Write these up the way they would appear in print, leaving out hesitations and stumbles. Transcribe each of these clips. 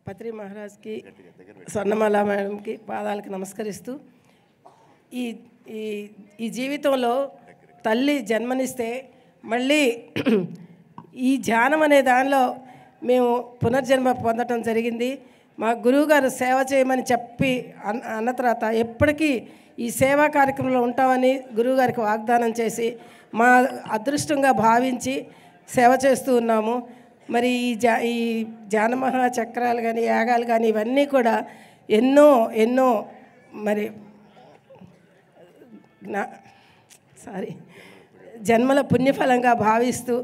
పత్రి మహారాజ్కి స్వర్ణమాల మేడంకి పాదాలకు నమస్కరిస్తూ ఈ ఈ ఈ జీవితంలో తల్లి జన్మనిస్తే మళ్ళీ ఈ ధ్యానం అనే దానిలో మేము పునర్జన్మ పొందటం జరిగింది. మా గురువుగారు సేవ చేయమని చెప్పి అన్న తర్వాత ఎప్పటికీ ఈ సేవా కార్యక్రమంలో ఉంటామని గురువుగారికి వాగ్దానం చేసి మా అదృష్టంగా భావించి సేవ చేస్తూ ఉన్నాము. మరి ఈ జానమహా చక్రాలు కానీ యాగాలు కానీ ఇవన్నీ కూడా ఎన్నో మరి జన్మల పుణ్యఫలంగా భావిస్తూ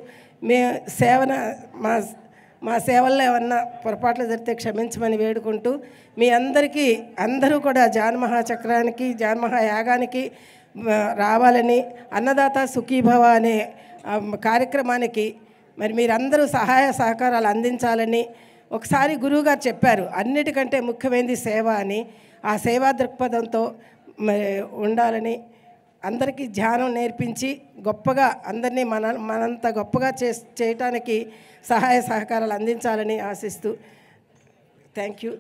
మా సేవల్లో ఏమన్నా పొరపాట్లు జరిగితే క్షమించమని వేడుకుంటూ మీ అందరూ కూడా జానమహా చక్రానికి జానమహా యాగానికి రావాలని అన్నదాత సుఖీభవ అనే కార్యక్రమానికి మరి మీరందరూ సహాయ సహకారాలు అందించాలని ఒకసారి గురువుగారు చెప్పారు. అన్నిటికంటే ముఖ్యమైనది సేవ అని. ఆ సేవా దృక్పథంతో ఉండాలని అందరికీ ధ్యానం నేర్పించి గొప్పగా అందరినీ మనంత గొప్పగా చేయటానికి సహాయ సహకారాలు అందించాలని ఆశిస్తూ థ్యాంక్ యూ.